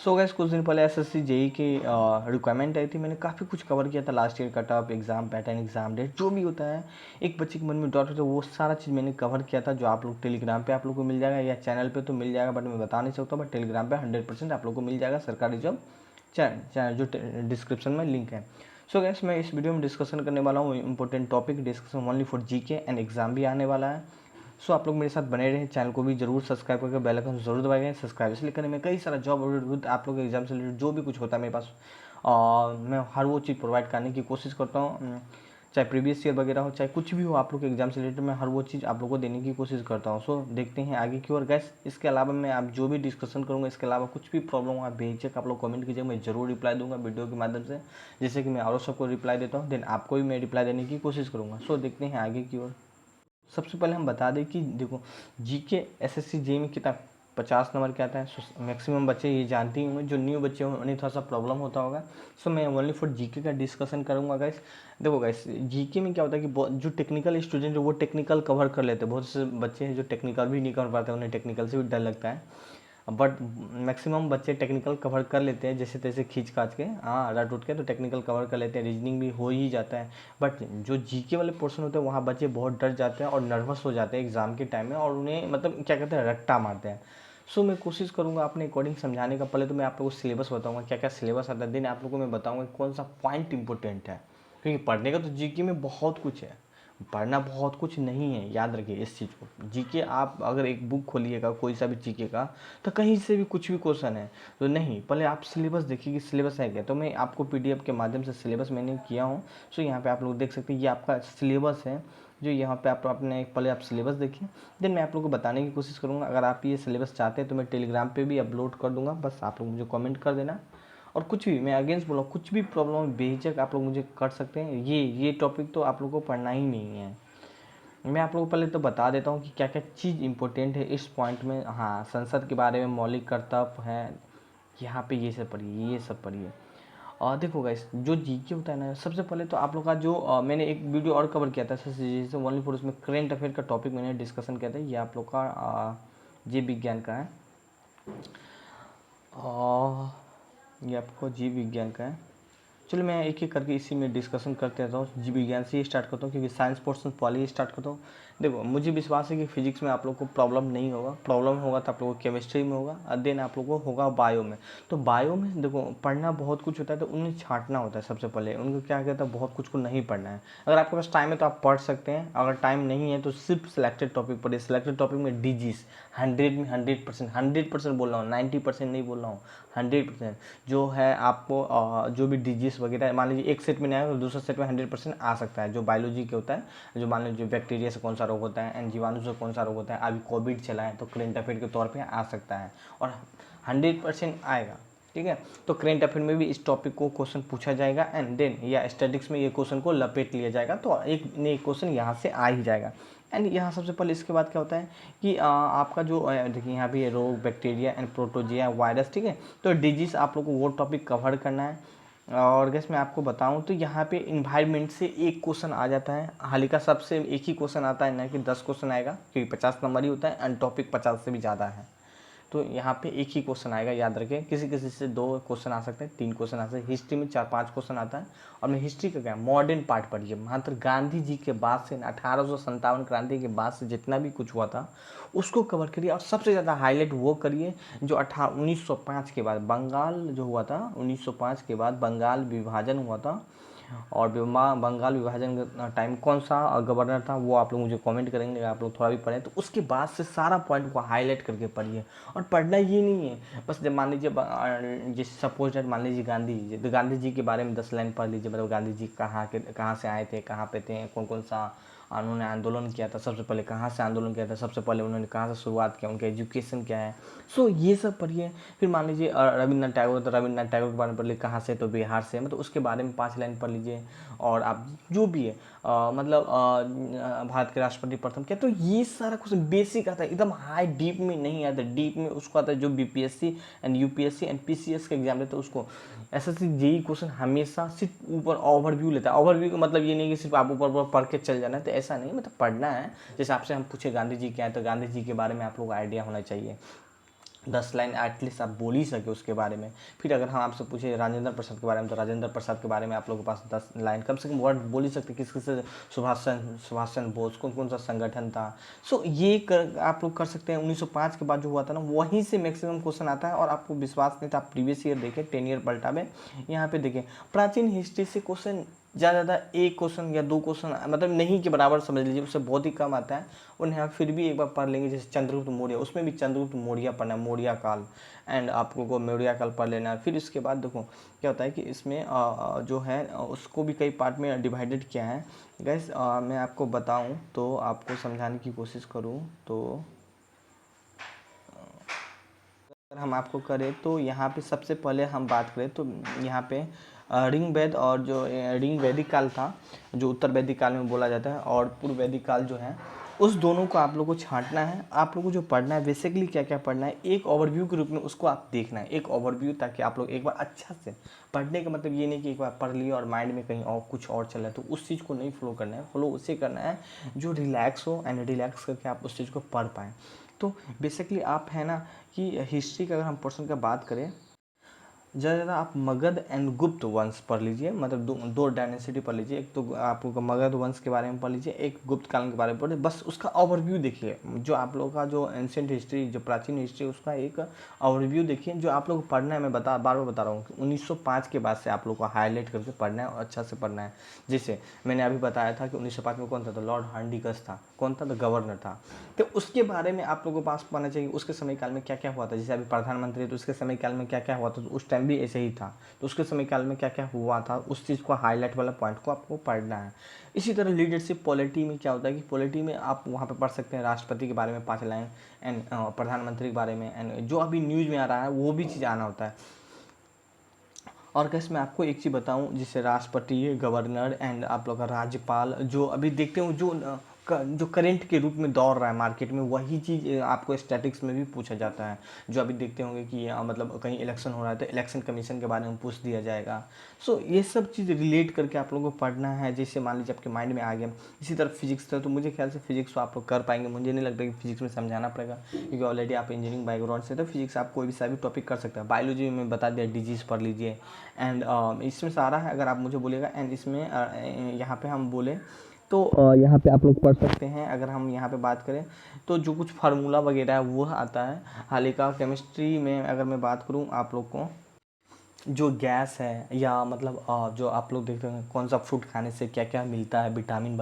So guys कुछ दिन पहले एसएससी जेई की रिक्वायरमेंट आई थी। मैंने काफ़ी कुछ कवर किया था, last year cut off, exam pattern, exam date, जो भी होता है एक बच्चे के मन में डाउट होता है वो सारा चीज़ मैंने कवर किया था, जो आप लोग टेलीग्राम पे आप लोग को मिल जाएगा या चैनल पे तो मिल जाएगा, बट मैं बता नहीं सकता। बट टेलीग्राम पे 100% आप लोग को मिल जाएगा सरकारी जॉब चैनल, जो डिस्क्रिप्शन में लिंक है। सो गैस मैं इस वीडियो में डिस्कशन करने वाला हूँ important topic, discussion only for GK and exam भी आने वाला है। सो आप लोग मेरे साथ बने रहें, चैनल को भी जरूर सब्सक्राइब करके बेल आइकन जरूर दबाएंगे। सब्सक्राइब इसलिए करने में कई सारा जॉब और आप लोग के एग्जाम से रिलेटेड जो भी कुछ होता है मेरे पास, मैं हर वो चीज़ प्रोवाइड करने की कोशिश करता हूँ, चाहे प्रीवियस ईयर वगैरह हो, चाहे कुछ भी हो आप लोग के एग्जाम से रिलेटेड, मैं हर वो चीज़ आप लोग को देने की कोशिश करता हूँ। सो देखते हैं आगे की ओर गैस। इसके अलावा मैं आप जो भी डिस्कशन करूँगा, इसके अलावा कुछ भी प्रॉब्लम हो आप बेझिझक आप लोग कमेंट कीजिए, मैं जरूर रिप्लाई दूंगा वीडियो के माध्यम से, जैसे कि मैं और सबको रिप्लाई देता हूँ, देन आपको भी मैं रिप्लाई देने की कोशिश करूँगा। सो देखते हैं आगे की ओर। सबसे पहले हम बता दें कि देखो जीके एसएससी जेई में कितना 50 नंबर क्या आता है। मैक्सिमम बच्चे ये जानते ही होंगे, जो न्यू बच्चे हों उन्हें थोड़ा सा प्रॉब्लम होता होगा। सो मैं ओनली फॉर जीके का डिस्कशन करूंगा गाइस। देखो गाइस जीके में क्या होता है कि जो टेक्निकल स्टूडेंट है वो टेक्निकल कवर कर लेते हैं, बहुत से बच्चे हैं जो टेक्निकल भी नहीं कर पाते, उन्हें टेक्निकल से भी डर लगता है। बट मैक्सिमम बच्चे टेक्निकल कवर कर लेते हैं, जैसे तैसे खींच खाच के, हाँ रट उठ के तो टेक्निकल कवर कर लेते हैं, रीजनिंग भी हो ही जाता है। बट जो जीके वाले पोर्शन होते हैं वहाँ बच्चे बहुत डर जाते हैं और नर्वस हो जाते हैं एग्जाम के टाइम में, और उन्हें मतलब क्या कहते हैं रट्टा मारते हैं। सो मैं कोशिश करूँगा अपने अकॉर्डिंग समझाने का। पहले तो मैं आप लोगों को सिलेबस बताऊँगा, क्या क्या सिलेबस आता है, दिन आप लोगों को मैं बताऊँगा कौन सा पॉइंट इंपॉर्टेंट है, क्योंकि पढ़ने का तो जीके में बहुत कुछ है, पढ़ना बहुत कुछ नहीं है, याद रखिए इस चीज़ को। जीके आप अगर एक बुक खोलिएगा कोई सा भी जीके का, तो कहीं से भी कुछ भी क्वेश्चन है तो नहीं, पहले आप सिलेबस देखिए कि सिलेबस है क्या। तो मैं आपको पीडीएफ के माध्यम से सिलेबस मैंने किया हूँ। सो यहाँ पे आप लोग देख सकते हैं, ये आपका सिलेबस है, जो यहाँ पे आप अपने पहले आप सिलेबस देखिए, देन मैं आप लोग को बताने की कोशिश करूँगा। अगर आप ये सिलेबस चाहते हैं तो मैं टेलीग्राम पे भी अपलोड कर दूँगा, बस आप लोग मुझे कमेंट कर देना। और कुछ भी, मैं अगेंस्ट बोला, कुछ भी प्रॉब्लम बेझिझक आप लोग मुझे कर सकते हैं। ये टॉपिक तो आप लोग को पढ़ना ही नहीं है। मैं आप लोगों को पहले तो बता देता हूँ कि क्या क्या चीज़ इंपॉर्टेंट है इस पॉइंट में। हाँ, संसद के बारे में मौलिक कर्तव्य है, यहाँ पे ये सब पढ़िए, ये सब पढ़िए। और देखो गाइस जो जीके होता है ना, सबसे पहले तो आप लोग का जो मैंने एक वीडियो और कवर किया था जैसे ओनली फॉर, उसमें करेंट अफेयर का टॉपिक मैंने डिस्कशन किया था। ये आप लोग का जीव विज्ञान का है, और ये आपको जीव विज्ञान का है। चलो मैं एक एक करके इसी में डिस्कशन करते रहता हूँ। जीव विज्ञान से ही स्टार्ट करता हूँ, क्योंकि साइंस पोर्शन पहले ही स्टार्ट करता हूँ। देखो मुझे विश्वास है कि फिजिक्स में आप लोग को प्रॉब्लम नहीं होगा, प्रॉब्लम होगा तो आप लोगों को केमिस्ट्री में होगा, और देन आप लोगों को होगा बायो में। तो बायो में देखो पढ़ना बहुत कुछ होता है, तो उन्हें छांटना होता है सबसे पहले। उनको क्या कहता है, बहुत कुछ को नहीं पढ़ना है। अगर आपके पास टाइम है तो आप पढ़ सकते हैं, अगर टाइम नहीं है तो सिर्फ सिलेक्टेड टॉपिक पढ़िए। सिलेक्टेड टॉपिक में डिजीज 100 में 100%, 100% बोल रहा हूँ, 90% नहीं बोल रहा हूँ, 100% जो है आपको जो भी डिजीज वगैरह, मान लीजिए एक सेट में नहीं आया तो दूसरे सेट में 100% आ सकता है। जो बायोलॉजी के होता है, जो मान लीजिए बैक्टीरिया से कौन सा रोग होता है एंड जीवाणु से कौन सा रोग होता है, अभी कोविड चला है तो करेंट अफेयर के तौर पे आ सकता है, और 100% आएगा। ठीक है, तो करेंट अफेयर में भी इस टॉपिक को क्वेश्चन पूछा जाएगा, एंड देन या स्टैटिक्स में ये क्वेश्चन को लपेट लिया जाएगा, तो एक नए क्वेश्चन यहाँ से आ ही जाएगा। एंड यहाँ सबसे पहले इसके बाद क्या होता है कि आपका जो देखिए यहाँ भी रोग, बैक्टीरिया एंड प्रोटोजिया, वायरस, ठीक है। तो डिजीज आप लोग को वो टॉपिक कवर करना है। और गैस मैं आपको बताऊं तो यहाँ पे इन्वायरमेंट से एक क्वेश्चन आ जाता है, हाल का सबसे एक ही क्वेश्चन आता है, ना कि 10 क्वेश्चन आएगा, क्योंकि 50 नंबर ही होता है एंड टॉपिक 50 से भी ज़्यादा है। तो यहाँ पे एक ही क्वेश्चन आएगा, याद रखें। किसी किसी से 2 क्वेश्चन आ सकते हैं, 3 क्वेश्चन आ सकते हैं, हिस्ट्री में 4-5 क्वेश्चन आता है। और मैं हिस्ट्री का क्या, मॉडर्न पार्ट पढ़िए, मात्र गांधी जी के बाद से 1857 क्रांति के बाद से जितना भी कुछ हुआ था उसको कवर करिए, और सबसे ज़्यादा हाईलाइट वो करिए जो 1905 के बाद बंगाल जो हुआ था, 1905 के बाद बंगाल विभाजन हुआ था। और बंगाल विभाजन टाइम कौन सा गवर्नर था वो आप लोग मुझे कमेंट करेंगे, आप लोग थोड़ा भी पढ़ें तो उसके बाद से सारा पॉइंट को हाईलाइट करके पढ़िए। और पढ़ना ये नहीं है बस, जब मान लीजिए जैसे सपोज डेट मान लीजिए गांधी जी, तो गांधी जी के बारे में 10 लाइन पढ़ लीजिए, मतलब गांधी जी कहाँ से आए थे, कहाँ पे थे, कौन कौन सा उन्होंने आंदोलन किया था, सबसे पहले कहाँ से आंदोलन किया था, सबसे पहले उन्होंने कहाँ से शुरुआत किया, उनका एजुकेशन क्या है। सो ये सब पढ़िए। फिर मान लीजिए रविन्द्रनाथ टैगोर, तो रविन्द्रनाथ टैगोर के बारे में पढ़ लीजिए, कहाँ से, तो बिहार से, मतलब उसके बारे में 5 लाइन पढ़ लीजिए। और आप जो भी है मतलब भारत के राष्ट्रपति प्रथम क्या, तो ये सारा कुछ बेसिक आता है, एकदम हाई डीप में नहीं आता। डीप में उसको आता है जो BPSC and UPSC and PCS के एग्जाम लेते हैं उसको। एसएससी जेई क्वेश्चन हमेशा सिर्फ ऊपर ओवरव्यू लेता है। ओवरव्यू का मतलब ये नहीं कि सिर्फ आप ऊपर पढ़ के चल जाना है, तो ऐसा नहीं, मतलब पढ़ना है। जैसे आपसे हम पूछे गांधी जी क्या है, तो गांधी जी के बारे में आप लोग को आइडिया होना चाहिए। 10 लाइन एटलीस्ट आप बोल ही सके उसके बारे में। फिर अगर हम आपसे पूछे राजेंद्र प्रसाद के बारे में, तो राजेंद्र प्रसाद के बारे में आप लोगों के पास 10 लाइन कम से कम वर्ड बोल ही सकते, किस किस से सुभाष चंद्र बोस, कौन कौन सा संगठन था। सो ये आप लोग कर सकते हैं। 1905 के बाद जो हुआ था ना, वहीं से मैक्सिमम क्वेश्चन आता है, और आपको विश्वास नहीं था आप प्रीवियस ईयर देखें, 10 ईयर पलटा में यहाँ पे देखें, प्राचीन हिस्ट्री से क्वेश्चन ज़्यादा एक क्वेश्चन या 2 क्वेश्चन, मतलब नहीं के बराबर समझ लीजिए, उससे बहुत ही कम आता है। उन्हें आप फिर भी एक बार पढ़ लेंगे, जैसे चंद्रगुप्त मौर्य, उसमें भी चंद्रगुप्त मौर्य पढ़ना है, मौर्य काल, एंड आपको को मौर्य काल पढ़ लेना है। फिर इसके बाद देखो क्या होता है कि इसमें जो है उसको भी कई पार्ट में डिवाइडेड किया है। गैस मैं आपको बताऊं तो, आपको समझाने की कोशिश करूं तो, अगर हम आपको करें तो यहाँ पे सबसे पहले हम बात करें तो यहाँ पे ऋग वेद, और जो ऋग वैदिक काल था, जो उत्तर वैदिक काल में बोला जाता है, और पूर्व वैदिक काल जो है, उस दोनों को आप लोगों को छांटना है। आप लोगों को जो पढ़ना है बेसिकली क्या क्या पढ़ना है, एक ओवरव्यू के रूप में उसको आप देखना है, एक ओवरव्यू, ताकि आप लोग एक बार अच्छा से पढ़ने का मतलब ये नहीं कि एक बार पढ़ लिया और माइंड में कहीं और कुछ और चल रहा है, तो उस चीज़ को नहीं फॉलो करना है। फॉलो उससे करना है जो रिलैक्स हो, एंड रिलैक्स करके आप उस चीज़ को पढ़ पाएँ। तो बेसिकली आप है ना कि हिस्ट्री का अगर हम पोर्शन का बात करें, ज़्यादा ज़्यादा आप मगध एंड गुप्त वंश पढ़ लीजिए, मतलब दो डायनेसिटी पढ़ लीजिए। एक तो आपको मगध वंश के बारे में पढ़ लीजिए, एक गुप्त काल के बारे में पढ़िए, बस उसका ओवरव्यू देखिए। जो आप लोगों का जो एंशिएंट हिस्ट्री, जो प्राचीन हिस्ट्री, उसका एक ओवरव्यू देखिए। जो आप लोग को पढ़ना है, मैं बार बार बता रहा हूँ, 1905 के बाद से आप लोग को हाईलाइट करके पढ़ना है और अच्छा से पढ़ना है। जैसे मैंने अभी बताया था कि 1905 में कौन था, तो लॉर्ड हार्डिंगस था। कौन था, तो गवर्नर था। तो उसके बारे में आप लोगों के पास पढ़ना चाहिए, उसके समय काल में क्या क्या हुआ था। जैसे अभी प्रधानमंत्री, तो उसके समय काल में क्या क्या हुआ था, तो उस टाइम भी ऐसे ही था, तो उसके समय काल में क्या क्या हुआ था, उस चीज़ को हाईलाइट वाला पॉइंट को आपको पढ़ना है। इसी तरह लीडरशिप पॉलिटी में क्या होता है कि पॉलिटी में आप वहाँ पे पढ़ सकते हैं राष्ट्रपति के बारे में 5 लाइन, एंड प्रधानमंत्री के बारे में, एंड जो अभी न्यूज़ में आ रहा है वो भी चीज़ आना होता है। और कैसे मैं आपको एक चीज़ बताऊं, जिससे राष्ट्रपति, गवर्नर, एंड आप लोग का राज्यपाल, जो अभी देखते हो जो करंट के रूप में दौड़ रहा है मार्केट में, वही चीज़ आपको स्टैटिक्स में भी पूछा जाता है। जो अभी देखते होंगे कि मतलब कहीं इलेक्शन हो रहा है, तो इलेक्शन कमीशन के बारे में पूछ दिया जाएगा। सो ये सब चीज़ रिलेट करके आप लोगों को पढ़ना है। जैसे मान लीजिए आपके माइंड में आ गया। इसी तरह फिजिक्स था, तो मुझे ख्याल से फिजिक्स तो आप लोग कर पाएंगे, मुझे नहीं लगता कि फिजिक्स में समझाना पड़ेगा, क्योंकि ऑलरेडी आप इंजीनियरिंग बैकग्राउंड से, तो फिजिक्स आप कोई भी सा भी टॉपिक कर सकते हैं। बायोलॉजी में बता दिया, डिजीज़ पढ़ लीजिए, एंड इसमें सारा है। अगर आप मुझे बोलिएगा, एंड इसमें यहाँ पे हम बोले तो यहाँ पे आप लोग पढ़ सकते हैं। अगर हम यहाँ पे बात करें तो जो कुछ फार्मूला वगैरह है वो आता है। हालांकि केमिस्ट्री में अगर मैं बात करूँ, आप लोग को जो गैस है, या मतलब जो आप लोग देखते हैं कौन सा फ्रूट खाने से क्या क्या मिलता है, विटामिन